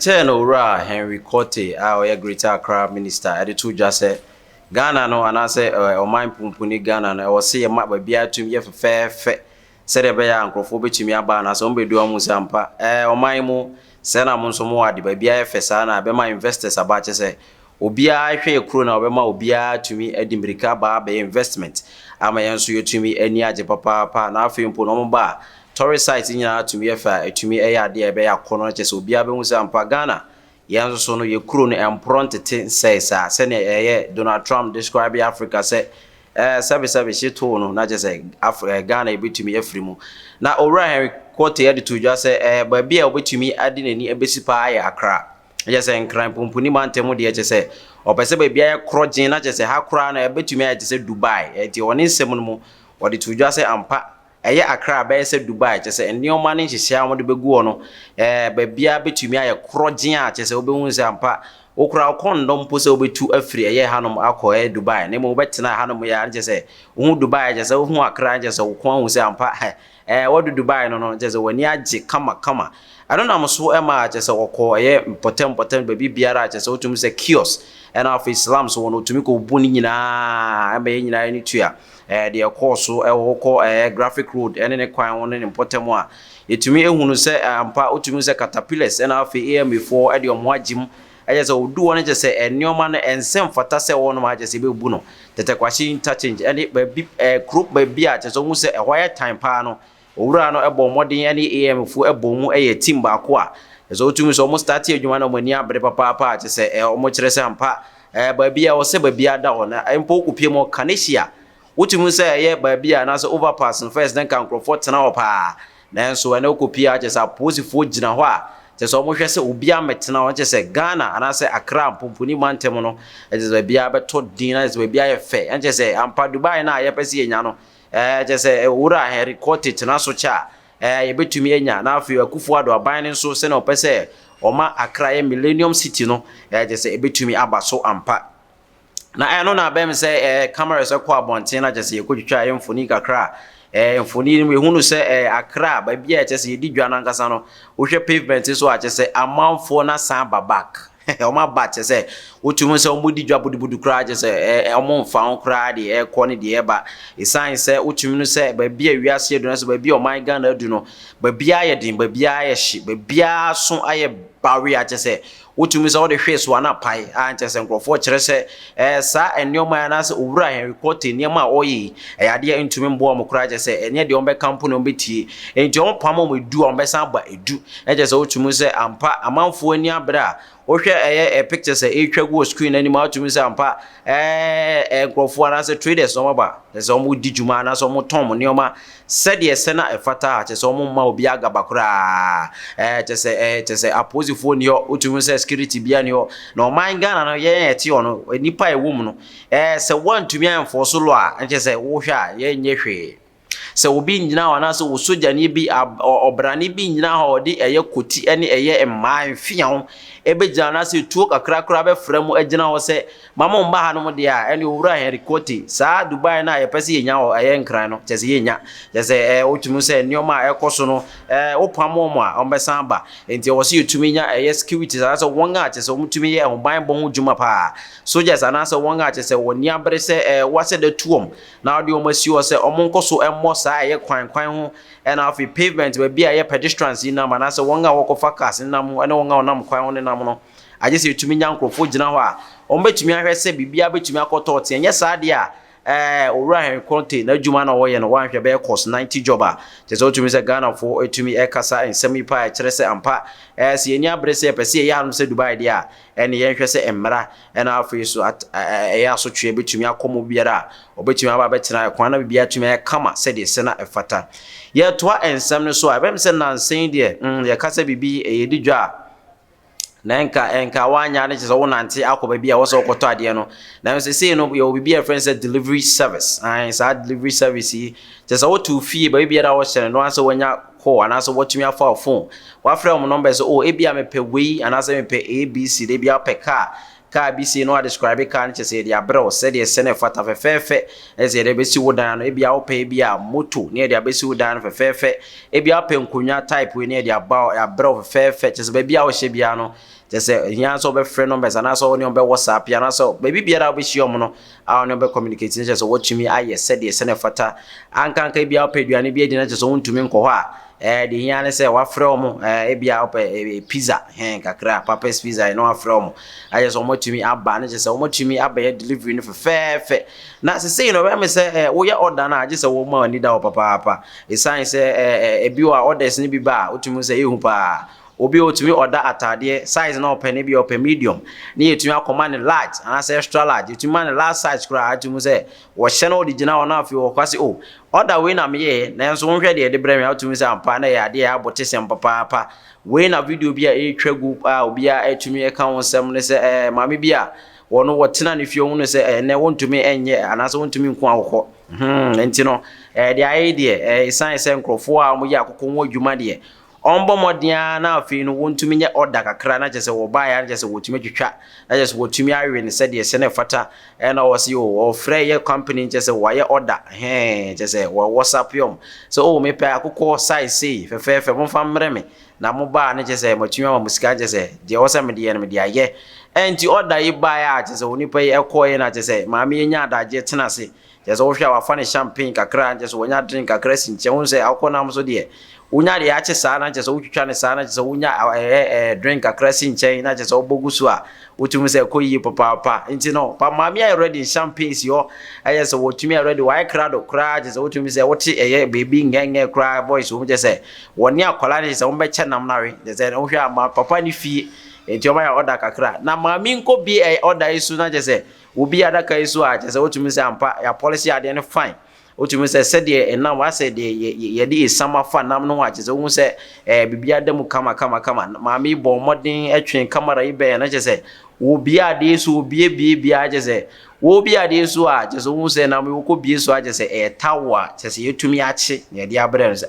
Chen Ora Henry Cote, our Greater Accra Minister, at the two just said Ghana no, and I say, or mine Pumpuni Ghana, or see a map by Bia to me for fair, said a bear and Crophobe to me about as ombe do Musampa, or my mo, Sena Monsomoa, the Bia Fesana, be my investors about to say, Obia, I pay a crone, or Bema Obia to me, Edinburgh Bar by investment. I may answer you to me any other papa, now for you bar. Tourist sites in ya to me to me a idea be a corner just will be able to Ghana. Yanso so no ye crew and pronte says, send a Donald Trump describe Africa say, service she told no, not just say Africa Ghana be to me a free mo. Now, O'Reilly quote the to just say, but be a to me adding any embassy pie a crap. Just saying, crime pumpuni man temo dear just say, or perceive be a crotching, not just a half crown, a bit to me I just say Dubai, at your own seminal, or the to just say ampa. Accra be say Dubai che say eni o mane hihia mo de begu no ba bia betumi aye krogyen che say obehun say ampa okura kondom po say obetu afiri hanom akọ Dubai na mo betena hanom ya che say hu Dubai che say hu Accra che say okon hu say ampa wodu Dubai no che say wani age kama I don't know so ema che say okọ important ba biara che say otum say kiosk and of Islam so no tumi ko bu ni nyina ema nyina ni tua the course graphic road and any kwan one important one etumi ehunu se ampa otumi se caterpillars and afi am before e de omo agim ayese odu one je se enioma na ensem fata se won ma je se be bu no tete kwashi interchange and group ba bia je so hu se wire time pa no owura no ebo modern any am fu ebo mu team ba ko a so otumi so mo start adwuma na mani abre papa je se omo kire se ampa ba bia o se ba bia da ona empo kupie mo kanesia Utumu say ye ba bia na so overpass first then kan Crawford na opa na so ene okopia je sa posifo gina ho a je so mo hwe se obia metena o je se Ghana ana se Accra pompuni mantem no je se bia beto din na je bia ye fe en je se ampa Dubai na ye pese enya no je se wura Henry Cote tena so cha ye betumi enya na afi Akufo Addo aban so se na opese oma Accra ye Millennium City no je se betumi aba so ampa na no na bem say cameras akwa abonten na jese yekodwitwa yemfoni kakra mfoni we hunu say Accra ba bia jese yedi dwa na nkasa no wo hwe pavement so a jese amanfo na san babak o ma ba jese wotumu say omudi dwa budubudu kra jese omomfa on kra de ekọ ne de eba isan say wotumu no say ba bia wiase do na so ba bia o man Ghana adu no ba bia ye din ba bia ye hye ba bia so aye barrier jese Utumi sa ode hwe so ana pai anche se nkrofo kire se sa enioma na se owura Henry Cote niema oyi ade entumi mbo am kura je se ene de ombe kampo no betie enti on pamo mo edu ombe san ba edu eje se utumi se ampa amanfo ani abra ohwe pictures etwagu screen ani ma utumi se ampa nkrofo na se traders no ba se omo di juma na se omo tom nioma se de se na efata che se omo ma obi agaba kura che se aposifo ni utumi se security bia ni ho na o man Ghana no ye eti ono nipa ewum no se want to me enforce law a nche se wo hwa ye nye hwe se obi nyina wana se wo soja ni bi obrani bi nyina ho de eye koti ene eye emman fian ebegina na se tuo kakra be fremu agina ho se mama mba ha no mo de a ene owura Henry Cote sa Dubai na ye pese yenya ho eye nkran no chese yenya chese otumu se nioma ekoso no opamo mo a ombesan ba enti wo se yutumi nya eye security sa so won a chese omutumi ye ho ban bon juma pa soldiers ana se won a chese woni abre se wase de tuom na ode omasi wo se omonkoso emmo sa eye kwan ho and of pavement we be a pedestrians in na manase won a wokofa cars na mu ene won a onam kwan ho ne nam no aje se yutumi nya nkrofo gina ho a ombetumi ahwe se bibia betumi akoto te enye sa de a owura Henry Cote na djuma na wo ye no wanhwe be cost 90 joba te so tumi se Ghana fo etumi ekasa ensemi pa kire se ampa se eni abrese pese ye anu se Dubai de a ene ye hwe se emra ena afi so ya so twe betumi akomo biara obetumi aba betena kwan na bibia tumi ekama se de se na efata ye toa ensem no so abem se nansen de ye kasa bibi ye di dwa na enka wanya ne so wonante akoba bia wo so koto ade no na se say no you be a friend said delivery service and sa delivery service just what to fee ba bia da wo shere no anso wanya call and anso what me afa phone wa frɛ mo number so e bia me pe we and anso me pe abc de bia pe car car bi si no describe car nche se dia bro se dia se na fata fefefe eze de besi wodan no e bia opa e bia moto ne dia besi wodan fefefe e bia opa nkunya type we ne dia ba ya bro fefefe che se ba bia o hye bia no just say here so be friend numbers and so on be WhatsApp ya na so baby biara be shi omo no a on be communicating just what you me aye said the sene fata ankan ka bia opeduane bia di na just wontumi nkọ ho a de here na say wa frɛ omo e bia pizza kakra papa's pizza no wa frɛ omo aye so omotumi aba na just say omotumi aba ya delivery no fe na say no be me say wo ya order na just say wo ma ni da papa e sign say e bi wa orders ni bi ba otumi say ehu pa obi otumi order atade size na open bi open medium na yetumi akoma ne large and as extra large yetumi man large size kura atumu say wo hye na original na afi wo kwase order we na me ye na enso wonhwe de de brem atumi say ampa na ya de ya botesem papa we na video bi a etwagu obi a atumi e ka wonsem ne say mame bi a wono wotena ne fie hu ne say ne wontumi enye anase wontumi nko akokọ enti no de aye de sign say nkrofo a mo ye akokọ wo adwuma de ombo modia na afi no wontumi nye order kakra na jese wo ba ya na jese wotumi twetwa na jese wotumi awe ne se de se ne fata na wo se o frɛ ye company jese wo ye order jese wo WhatsApp yom so me pa akokɔ size sei fefefe mo fa mre me na mo ba na jese motumi ma musika jese de wo se me de me de aye enti order yi ba ya jese oni pa ye ekɔ na jese ma me nya adaje tena se jese wo hwa wa fa ne champagne kakra jese wo nya drink kakra sinche wo se akɔ na mo so de unya de ache sana je so utwitwa ne sana je so unya drink akrasi nchen na je so bogusu a utumi se koyi papa nti no pa mami are ready champagne yo aye so utumi ready why crowd kra je so utumi se wote baby ngenge kra voice wo je se woni akola ne se wo be che nam nawe je se wo hwa ma papa ni fie nti o ma ya order kakra na mami nko bi order isu na je se obi adaka isu a je se utumi se ampa ya policy ade ne fine otumi se de enam wa se de ye de sama fa nam no wa che se hu se bibia dem kama ma mi bo modern atwen camera ibe na che se wo bia de so bia che se wo bia de so a che se hu se na wo ko bia so a che se tawa che se yetumi ache ne de abre se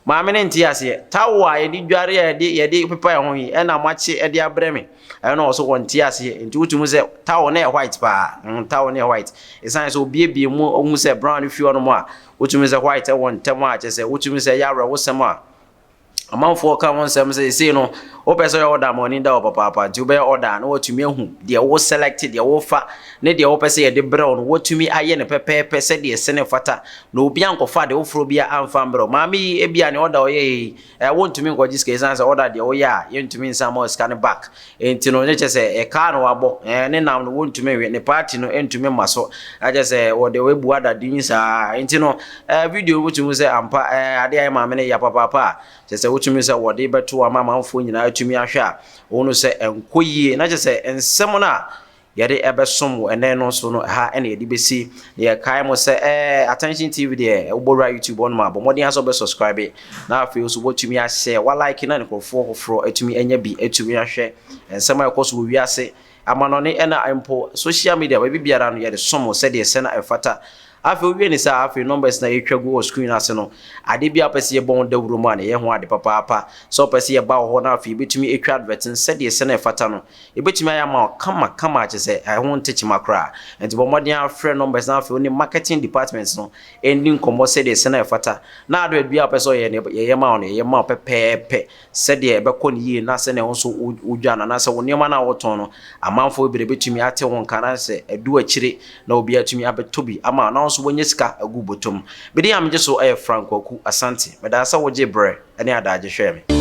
ma me nti ase tawa ye di dware ye de pepa ye ho yi na mache e de abre me na also wonti ase nti utumi se tawa na white pa tawa na white isan so bie mu ohu se brown if you no mo a utumi se white e won tem a che se utumi se yare wo sem a amanfo ka won sem se no o pese yo order money da papa nti o be order na otumi ehu de wo select de wo fa ne de wo pese ye de brown wotumi aye ne pepepe se de se ne fata na obi ankofa de wo fro bia amfa mbro mami e bia ne order o ye wontumi ngoji ske san se order de wo ya ye ntumi nsa mo scan back enti no ne che se ka no wabo ne nam no wontumi we ne party no entumi maso aje se wo de we bu ada din sa enti no video wotumi se ampa ade ay mame ne ya papa che se wotumi se wo de beto amanfo nyina atumi ahwe a wono se enkoyie na che se ensem na yede ebesom wo ene no so no ha ene yede besi ye kai mo se attention tv de ubora youtube on ma bo modern so be subscribe na afi so wotumi a share wa like na ne kofo atumi enya bi atumi ahwe ensem akoso wi ase amanone ena empo social media ba bibiara no yede som se de se na efata afi owie ni sa afi numbers na yetwagu o screen ase no ade bia pese ye bon dawuro mu ane ye ho ade papa so pese ye ba ho na afi betumi etwa advertin said ye se na efata no e betumi aya ma kama che se ai ho ntechi makra enti bo modern friend numbers na afi oni marketing departments no ending komo said ye se na efata na ado bia pese ye ma pepepe said ye be ko ni yi na se ne ho so udwa na se woni ma na woton no amanfo bere betumi ate won kana se edu akire na obi atumi abetobi ama na so wonyesika agu botom bidi am je so Franco Aku Asante medasa woje bre ene adaje hwe me